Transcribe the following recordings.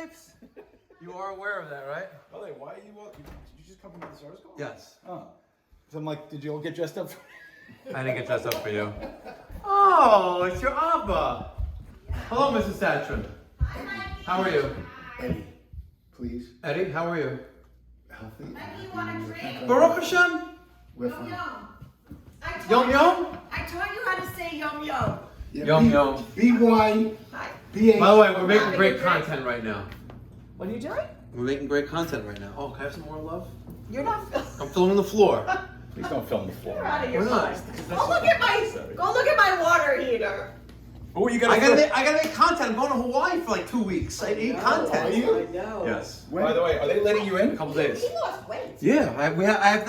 Pipes? You are aware of that, right? By the way, why are you? Did you just come from the service call? Yes. Oh. So I'm like, did you all get dressed up? I didn't get dressed up for you. Oh, it's your Abba. Hello, Mrs. Satcham. How are you? Eddie, please. Eddie, how are you? Healthy. Mikey, you want a drink? Baruch Hashem. With Yum yum? I taught you how to say yum yum. Yum yum. B-Y. B-A. By the way, we're making great content right now. What are you doing? We're making great content right now. Oh, can I have some more love? You're not. I'm filling the floor. Please don't film the floor. You're out of your We're not. mind. Go look at my water heater. Oh, you I gotta make content. I'm going to Hawaii for like 2 weeks. I need content. Are you? I know. Yes. By the way, are they letting you in? A couple days. He lost weight. Yeah,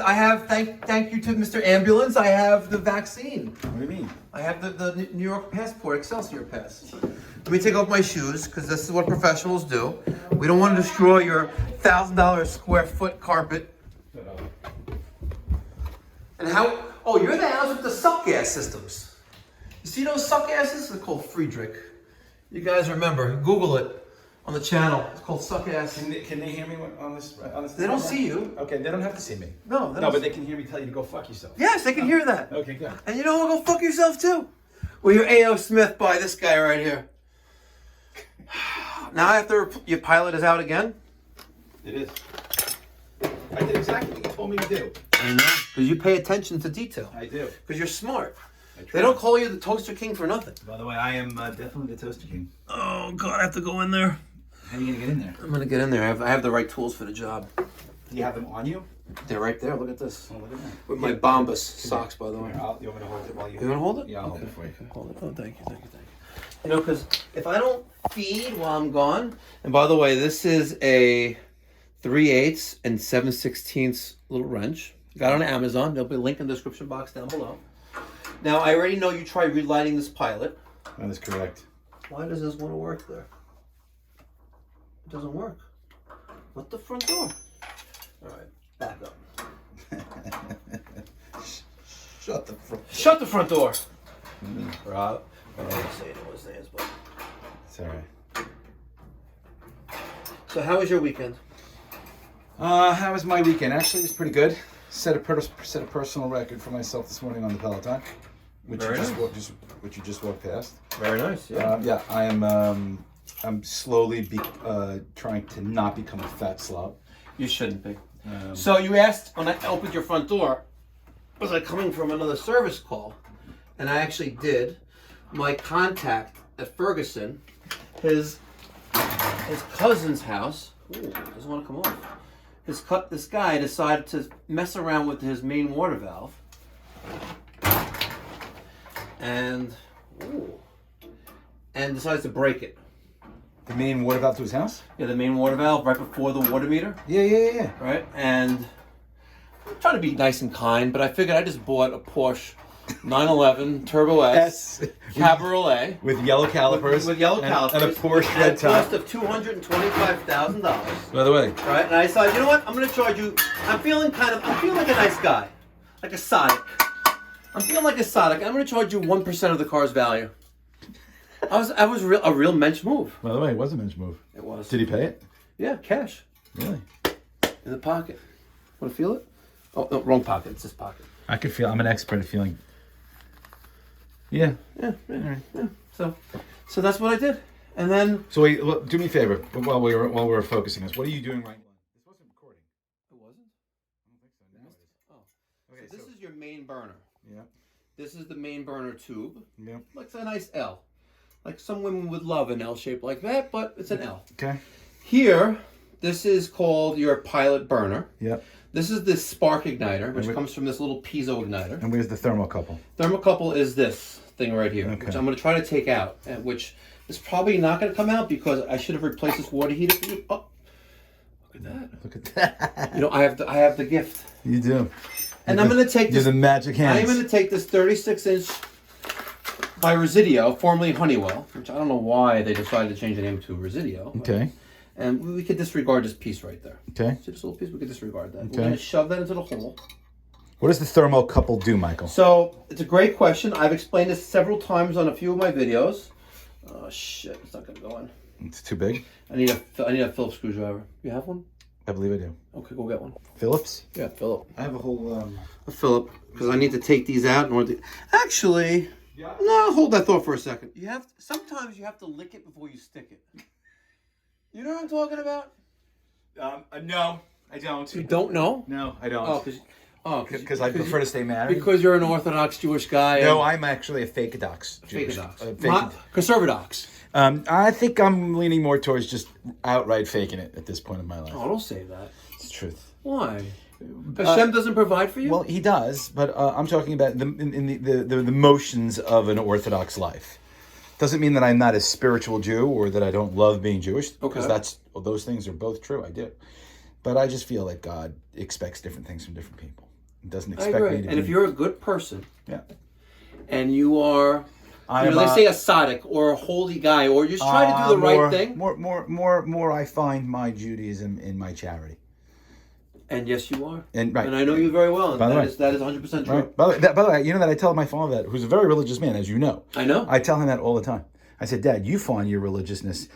I have. Thank you to Mr. Ambulance. I have the vaccine. What do you mean? I have the New York passport, Excelsior pass. Let me take off my shoes because this is what professionals do. We don't want to destroy your $1,000 square foot carpet. And how? Oh, you're the house with the suck gas systems. You see those suck asses? They're called Friedrich. You guys remember? Google it on the channel. It's called suck ass. Can they hear me on this? They don't see you. Okay, they don't have to see me. No, But they can hear me tell you to go fuck yourself. Yes, they can hear that. Okay, good. And you know what? Go fuck yourself too. Well, you're A.O. Smith by this guy right here. Now after your pilot is out again. It is. I did exactly what you told me to do. I know. Because you pay attention to detail. I do. Because you're smart. They don't call you the Toaster King for nothing. By the way, I am definitely the Toaster King. Oh, God, I have to go in there. How are you going to get in there? I'm going to get in there. I have the right tools for the job. Do you have them on you? They're right there. Look at this. Oh, look at that. With my Bombas socks, by the way. Here, you want me to hold it while you... You want to hold it? Yeah, I'll hold it for you. Okay, hold it. Oh, thank you. You know, because if I don't feed while I'm gone, and by the way, this is a 3/8 and 7/16 little wrench. Got it on Amazon. There'll be a link in the description box down below. Now, I already know you tried relighting this pilot. That is correct. Why does this want to work there? It doesn't work. What the front door? All right, back up. Shut the front. Shut the front door. Rob. I don't want to say it was theirs, but. It's all right. So, how was your weekend? How was my weekend? Actually, it was pretty good. Set a personal record for myself this morning on the Peloton, which you just walked past. Very nice. Yeah. Yeah, I am. I'm slowly trying to not become a fat slob. You shouldn't be. So you asked when I opened your front door, was I coming from another service call? And I actually did. My contact at Ferguson, his cousin's house. Ooh, doesn't want to come off. This guy decided to mess around with his main water valve, and decides to break it. The main water valve to his house? Yeah, the main water valve right before the water meter. Yeah. Right, and I'm trying to be nice and kind, but I figured I just bought a Porsche 911 Turbo S Cabriolet with yellow calipers. With yellow calipers. And a Porsche red top. At a cost of $225,000. By the way. Right, and I decided, you know what? I'm going to charge you. I'm feeling like a nice guy, like a Sonic. I'm feeling like a Sonic. I'm going to charge you 1% of the car's value. I was a real mensch move. By the way, it was a mensch move. It was. Did he pay it? Yeah, cash. Really? In the pocket. Want to feel it? Oh, no, wrong pocket. It's this pocket. I could feel. I'm an expert at feeling. Yeah. So that's what I did, and then. So wait, look, do me a favor while we were focusing this. What are you doing right now? This wasn't recording. It wasn't? I don't think so. No. Oh. Okay, So this is your main burner. Yeah. This is the main burner tube. Yeah. Looks a nice L. Like some women would love an L shape like that, but it's an L. Okay. Here, this is called your pilot burner. Yep. This is the spark igniter, which comes from this little piezo igniter. And where's the thermocouple? Thermocouple is this thing right here, which I'm going to try to take out, and which is probably not going to come out because I should have replaced this water heater for you. Oh, look at that! Look at that! You know, I have the gift. You do. And I'm going to take this. You're the magic hands. I'm going to take this 36-inch by Residio, formerly Honeywell, which I don't know why they decided to change the name to Residio. Okay. And we could disregard this piece right there. Okay. See this little piece? We could disregard that. Okay. We're going to shove that into the hole. What does the thermocouple do, Michael? So, it's a great question. I've explained this several times on a few of my videos. Oh, shit. It's not going to go in. It's too big. I need a Phillips screwdriver. You have one? I believe I do. Okay, go get one. Phillips? Yeah, Phillip. I have a whole... A Phillip, because I need to take these out in order to... Actually, no, hold that thought for a second. Sometimes you have to lick it before you stick it. You know what I'm talking about? No, I don't. You don't know? No, I don't. Because I prefer to stay married. Because you're an Orthodox Jewish guy. No, I'm actually a fake-adox. Conservadox. I think I'm leaning more towards just outright faking it at this point in my life. Oh, don't say that. It's the truth. Why? Hashem doesn't provide for you? Well, he does, but I'm talking about the motions of an Orthodox life. Doesn't mean that I'm not a spiritual Jew or that I don't love being Jewish, because those things are both true. I do. But I just feel like God expects different things from different people. He doesn't expect me to And if you're a good person, yeah, and you are, let's say a tzaddik or a holy guy, or just try to do the right thing. More. I find my Judaism in my charity. And yes, you are. And right. And I know you very well. And that is 100% true. Right. By the way, you know that I tell my father that, who's a very religious man, as you know. I know. I tell him that all the time. I said, Dad, you find your religiousness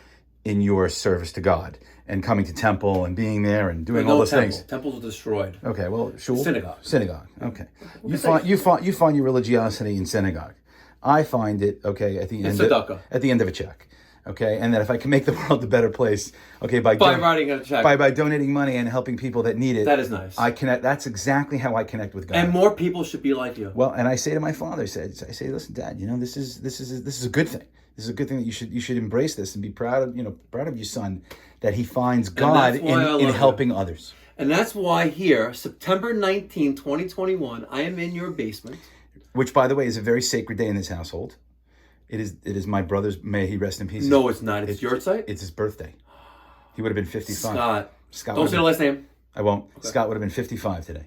in your service to God and coming to temple and being there and doing all those things. Temples were destroyed. Okay, well, shul. Synagogue. Okay. You find your religiosity in synagogue. I find it at the end of a check. Okay, and that if I can make the world a better place, by writing a check, by donating money and helping people that need it, that is nice. I connect. That's exactly how I connect with God. And more people should be like you. Well, and I say to my father, I say, listen, Dad, this is a good thing. This is a good thing that you should embrace this and be proud of your son, that he finds God in helping others. And that's why here, September 19, 2021, I am in your basement. Which, by the way, is a very sacred day in this household. It is my brother's, may he rest in peace. No, it's not. It's your site? It's his birthday. He would have been 55. Scott. Don't say the last name. I won't. Okay. Scott would have been 55 today.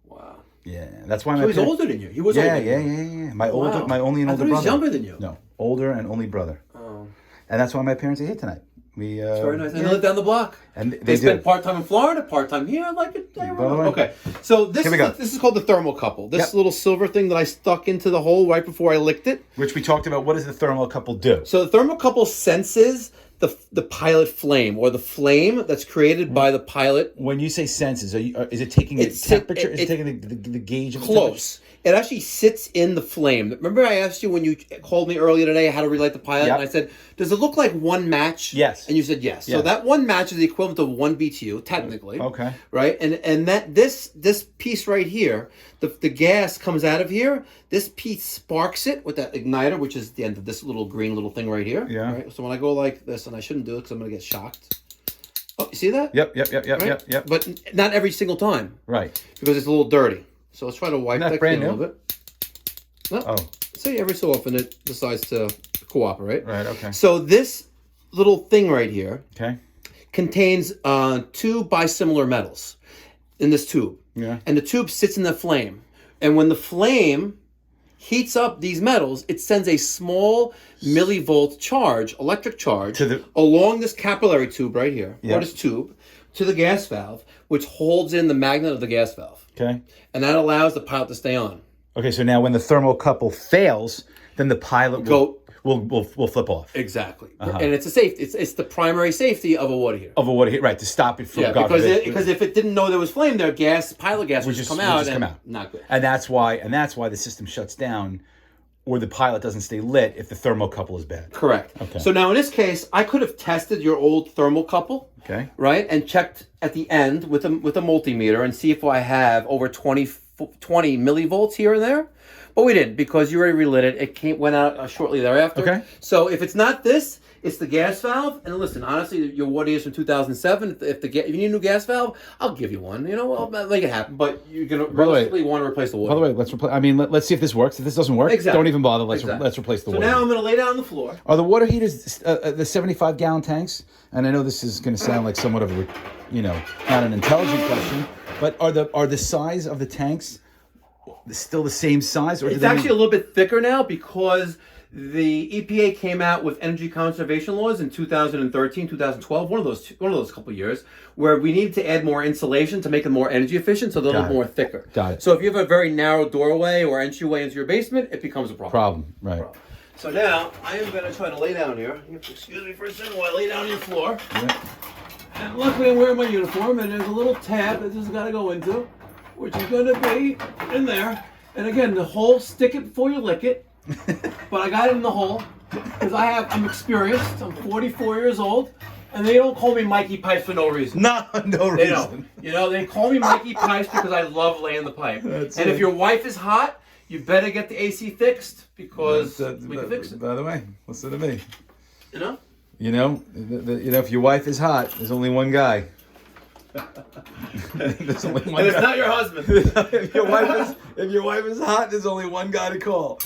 Wow. Yeah, that's why so he's older than you. He was older than you. Yeah. My only and older brother. He was younger than you. No, older and only brother. Oh. And that's why my parents are here tonight. It's very nice. And they live down the block. And they spend part-time in Florida, part-time here. Okay. So this is called the Thermocouple. This little silver thing that I stuck into the hole right before I licked it. Which we talked about. What does the Thermocouple do? So the Thermocouple senses the pilot flame, or the flame that's created by the pilot. When you say senses, is it taking the temperature? Is it taking the gauge of the close? It actually sits in the flame. Remember I asked you when you called me earlier today how to relight the pilot? Yep. And I said, does it look like one match? Yes. And you said yes. So that one match is the equivalent of 1 BTU, technically. Okay. Right? And that this piece right here, the gas comes out of here. This piece sparks it with that igniter, which is the end of this little green little thing right here. Yeah. Right? So when I go like this, and I shouldn't do it because I'm going to get shocked. Oh, you see that? Yep. Right? Yep. But not every single time. Right. Because it's a little dirty. So let's try to wipe that clean a little bit. No. Oh. See, every so often it decides to cooperate. Right, okay. So this little thing right here contains 2 bisimilar metals in this tube. Yeah. And the tube sits in the flame. And when the flame heats up these metals, it sends a small millivolt charge, electric charge, along this capillary tube right here, or this tube, to the gas valve, which holds in the magnet of the gas valve. Okay. And that allows the pilot to stay on. Okay, so now when the thermocouple fails, then the pilot will flip off. Exactly. And it's a safety. It's the primary safety of a water heater. Right, to stop it from because if it didn't know there was flame there, pilot gas would just come out. Not good. And that's why the system shuts down, or the pilot doesn't stay lit if the thermocouple is bad. Correct. Okay. So now in this case, I could have tested your old thermocouple. Okay. Right, and checked at the end with a multimeter and see if I have over 20 millivolts here and there, but we didn't, because you already relit it. It went out shortly thereafter. Okay. So if it's not this, it's the gas valve. And listen, honestly, your water is from 2007. If you need a new gas valve, I'll give you one. I'll make it happen. But you're gonna realistically want to replace the water. By the way, let's replace. I mean, let's see if this works. If this doesn't work, don't even bother. Let's replace the water. So now I'm going to lay down on the floor. Are the water heaters the 75-gallon tanks? And I know this is going to sound like somewhat of a, not an intelligent question, but are the size of the tanks still the same size? Or it's actually a little bit thicker now, because the EPA came out with energy conservation laws in 2013, 2012, one of those couple of years, where we needed to add more insulation to make them more energy efficient, so they're a little more thicker. Got it. So if you have a very narrow doorway or entryway into your basement, it becomes a problem. Right. So now I am going to try to lay down here. You have to excuse me for a second while I lay down on your floor. Yeah. And luckily I'm wearing my uniform, and there's a little tab that this has got to go into, which is going to be in there. And again, the hole, stick it before you lick it. But I got it in the hole because I'm experienced. I'm 44 years old, and they don't call me Mikey Pipes for no reason. No reason. They don't. You know, they call me Mikey Pipes because I love laying the pipe. If your wife is hot, you better get the AC fixed because we can fix it. By the way, listen to me. You know? You know, if your wife is hot, there's only one guy. There's only one And it's guy. not your husband. if your wife is hot, there's only one guy to call.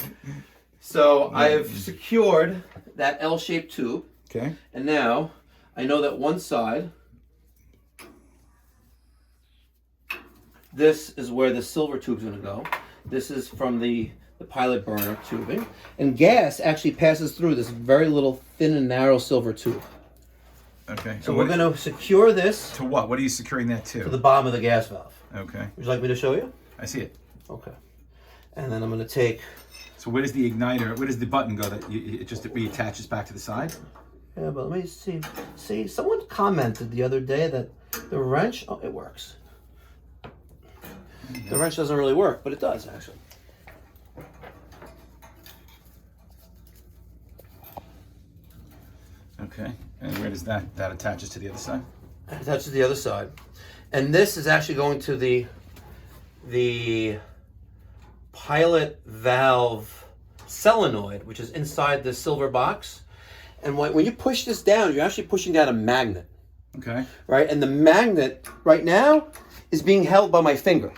So I have secured that L-shaped tube. Okay. And now I know that one side, this is where the silver tube's going to go. This is from the pilot burner tubing. And gas actually passes through this very little thin and narrow silver tube. Okay. So we're going to secure this To what? What are you securing that to? to the bottom of the gas valve. Okay. Would you like me to show you? I see it. Okay. And then I'm going to take... So where does the igniter, where does the button go that it just reattaches back to the side? Yeah, but let me see. See, someone commented the other day that the wrench... Oh, it works. The wrench doesn't really work, but it does, actually. Okay. And where does that attaches to the other side? It attaches to the other side. And this is actually going to the pilot valve solenoid, which is inside the silver box. And when you push this down, you're actually pushing down a magnet. Okay. Right? And the magnet right now is being held by my finger.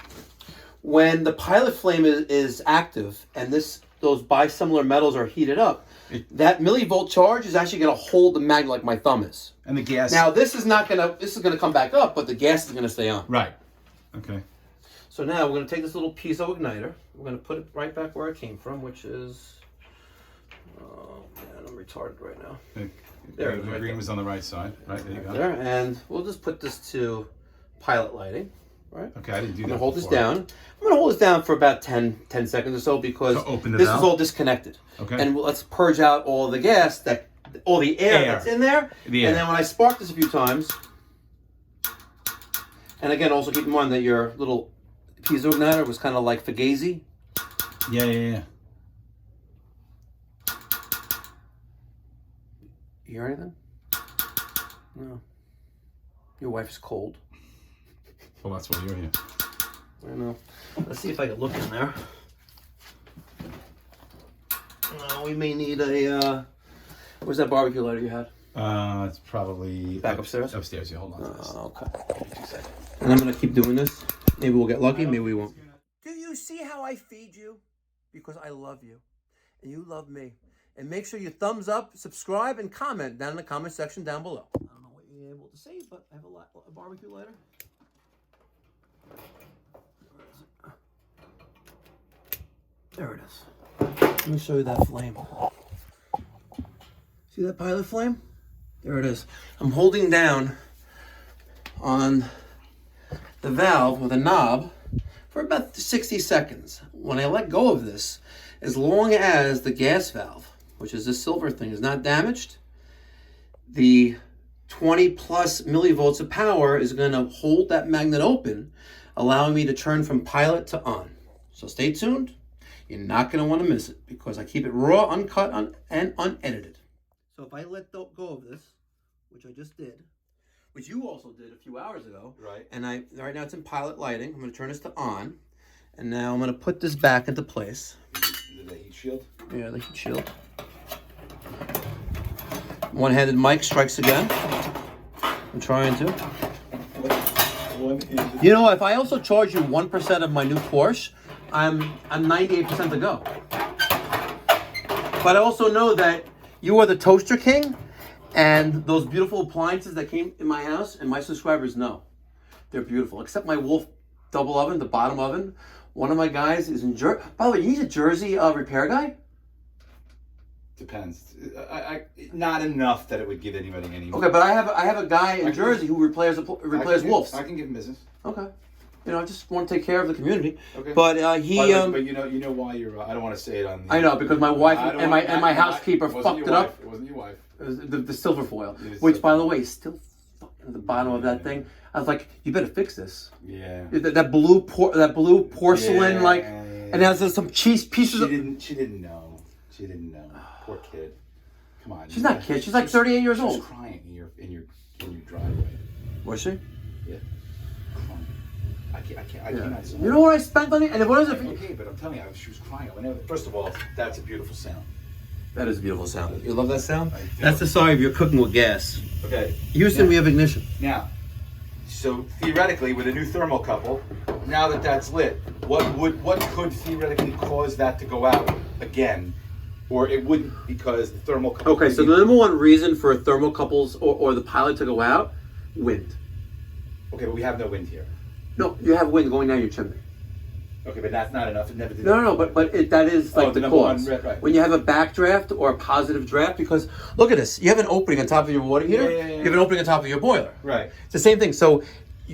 When the pilot flame is active and those bisimilar metals are heated up, that millivolt charge is actually going to hold the magnet like my thumb is. And the gas. Now this is going to come back up, but the gas is going to stay on. Right. Okay. So now we're going to take this little piezo igniter. We're going to put it right back where it came from, which is... Oh man, I'm retarded right now. There it is, The right green there. was on the right side. Right, there you go. There, and we'll just put this to pilot lighting. Right? Okay, I didn't do that. I'm going to hold this before. down. I'm going to hold this down for about 10 seconds or so because To open the this valve? is all disconnected. Okay. And let's purge out all the gas, all the air that's in there. The air. And then when I spark this a few times, and again, also keep in mind that your little piezo igniter was kind of like Fugazi. Yeah. You hear anything? No. Your wife's cold. Well, that's why you're here. I know. Let's see if I can look in there. We may need a. Where's that barbecue lighter you had? It's probably Back upstairs? Upstairs, yeah. Hold on. To this. Okay. Give me 2 seconds. And I'm gonna keep doing this. Maybe we'll get lucky. Maybe we won't. Do you see how I feed you? Because I love you, and you love me. And make sure you thumbs up, subscribe, and comment down in the comment section down below. I don't know what you're able to see, but I have a barbecue lighter. There it is. Let me show you that flame. See that pilot flame? There it is. I'm holding down on the valve with a knob for about 60 seconds. When I let go of this, as long as the gas valve, which is this silver thing, is not damaged, the 20 plus millivolts of power is going to hold that magnet open, allowing me to turn from pilot to on. So stay tuned. You're not going to want to miss it because I keep it raw, uncut, and unedited. So if I let go of this, which I just did, which you also did a few hours ago, Right. and right now it's in pilot lighting. I'm going to turn this to on, and now I'm going to put this back into place. Is it a heat shield? Yeah, the heat shield. One-handed mic strikes again. I'm trying to. You know, if I also charge you 1% of my new Porsche, I'm 98% to go. But I also know that you are the toaster king, and those beautiful appliances that came in my house, and my subscribers know they're beautiful. Except my Wolf double oven, the bottom oven. One of my guys is in Jersey. By the way, he's a Jersey repair guy. Depends. I not enough that it would give anybody any. Okay, but I have a guy in Jersey who repairs Wolves. I can give him business. Okay. I just want to take care of the community. Okay. But But you know why you're. I don't want to say it on. I know, because my wife and my housekeeper it wasn't fucked your it wife. up. It wasn't your wife. It was the silver foil, It is which, silver. by the way, is still fucking at the bottom of that thing. I was like, you better fix this. Yeah. That blue porcelain, Yeah, like, yeah. and it has some cheese pieces. She didn't know. She didn't know. Poor kid. Come on. She's not a kid. She's like 38 years She was old. crying in your driveway. Was she? Yeah. Crying. I Yeah. cannot. You know what I spent on it? And what is it? Okay, but I'm telling you, she was crying. First of all, that's a beautiful sound. That is a beautiful sound. You love that sound? I do. That's the sign of you're cooking with gas. Okay. Houston, Now- we have ignition. Now, so theoretically, with a new thermocouple, now that that's lit, what could theoretically cause that to go out again, or it wouldn't because the thermocouple? Okay, so the number one reason for thermocouples or the pilot to go out, wind. Okay, but we have no wind here. No, you have wind going down your chimney. Okay, but that's not enough. It never did. No, but that is like the number cause. one, right. When you have a backdraft or a positive draft, because look at this, you have an opening on top of your water heater. Yeah. You have an opening on top of your boiler. Right. It's the same thing. So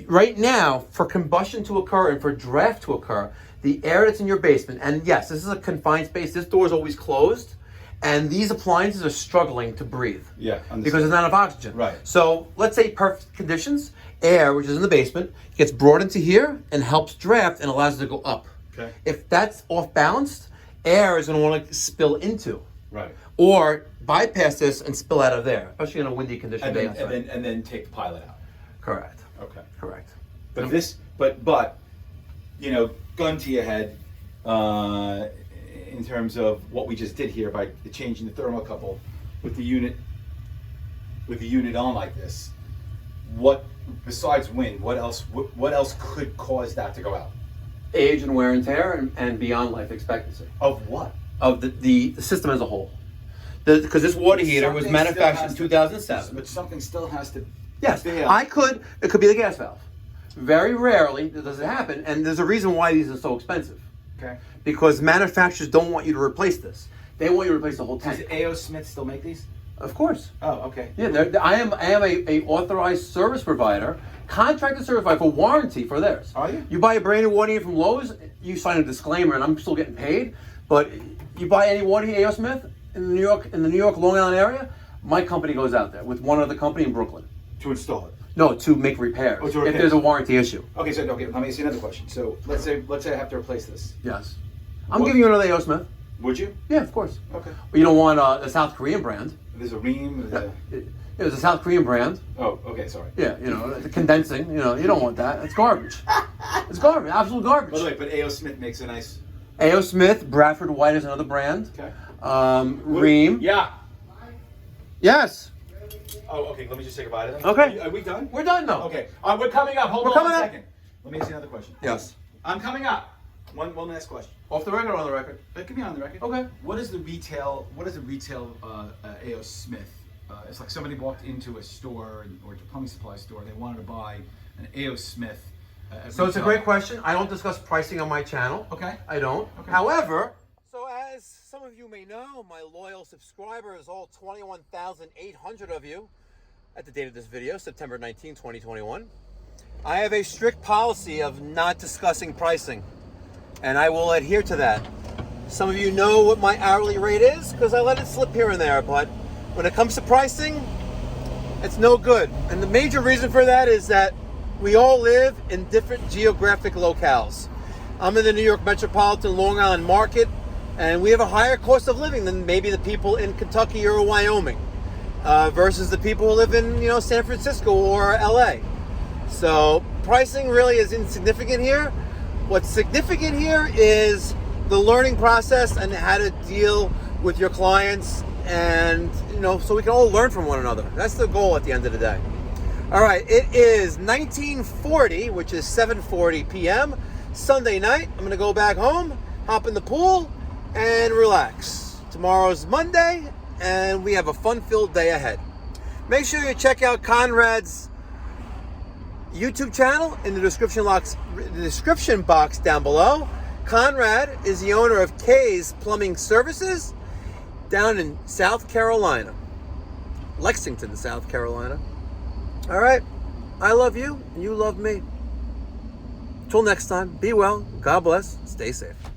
right now, for combustion to occur and for draft to occur, the air that's in your basement, and yes, this is a confined space. This door is always closed, and these appliances are struggling to breathe. Yeah. Because there's not enough oxygen. Right. So let's say perfect conditions, air, which is in the basement, gets brought into here and helps draft and allows it to go up. Okay. If that's off balanced, air is going to want to spill into, Right. or bypass this and spill out of there, especially in a windy condition day outside. And then take the pilot out. Correct. Okay. Correct. But gun to your head, in terms of what we just did here by changing the thermocouple with the unit on like this. What besides wind? What else could cause that to go out? Age and wear and tear and beyond life expectancy Of what? of the system as a whole. Because this water heater was Something manufactured in still 2007. But something still has to. Yes, fail. it could be the gas valve. Very rarely does it happen, and there's a reason why these are so expensive. Okay. Because manufacturers don't want you to replace this. They want you to replace the whole Does tank. A.O. Smith still make these? Of course. Oh, okay. Yeah, I am a authorized service provider, contracted certified for warranty for theirs. Are you? You buy a brand new water heater from Lowe's, you sign a disclaimer, and I'm still getting paid. But you buy any water heater, A.O. Smith, in the New York, Long Island area, my company goes out there with one other company in Brooklyn. To install it. No, to make repairs. Oh, to if repair. there's a warranty issue. Okay, let me ask you another question. So let's say I have to replace this. Yes. I'm What? giving you another A.O. Smith. Would you? Yeah, of course. Okay. But you don't want a South Korean brand. There's a ream. It was a South Korean brand. Oh, okay, sorry. Yeah, the condensing. You don't want that. It's garbage. It's garbage. Absolute garbage. By the way, but A.O. Smith makes a nice. A.O. Smith, Bradford White is another brand. Okay. Ream. Yeah. Yes. Oh, okay. Let me just say goodbye to them. Okay. Are we done? We're done now. Okay. We're coming up. Hold We're on coming one up. second. Let me ask you another question. Yes. I'm coming up. One last question. Off the record or on the record? It can be on the record. Okay. What is the retail A.O. Smith? It's like somebody walked into a store or a plumbing supply store. They wanted to buy an A.O. Smith. So it's a great question. I don't discuss pricing on my channel. Okay. I don't. Okay. However, so as some of you may know, my loyal subscribers, all 21,800 of you, at the date of this video, September 19, 2021, I have a strict policy of not discussing pricing, and I will adhere to that. Some of you know what my hourly rate is because I let it slip here and there, but when it comes to pricing, it's no good. And the major reason for that is that we all live in different geographic locales. I'm in the New York metropolitan Long Island market, and we have a higher cost of living than maybe the people in Kentucky or Wyoming, versus the people who live in San Francisco or LA. So pricing really is insignificant here. What's significant here is the learning process and how to deal with your clients, and so we can all learn from one another. That's the goal at the end of the day. All right, it is 1940, which is 7:40 p.m. Sunday night. I'm gonna go back home, hop in the pool, and relax. Tomorrow's Monday, and we have a fun-filled day ahead. Make sure you check out Conrad's YouTube channel in the description box down below. Conrad is the owner of K's Plumbing Services down in South Carolina, Lexington, South Carolina. All right, I love you, and you love me. Till next time, be well, God bless, stay safe.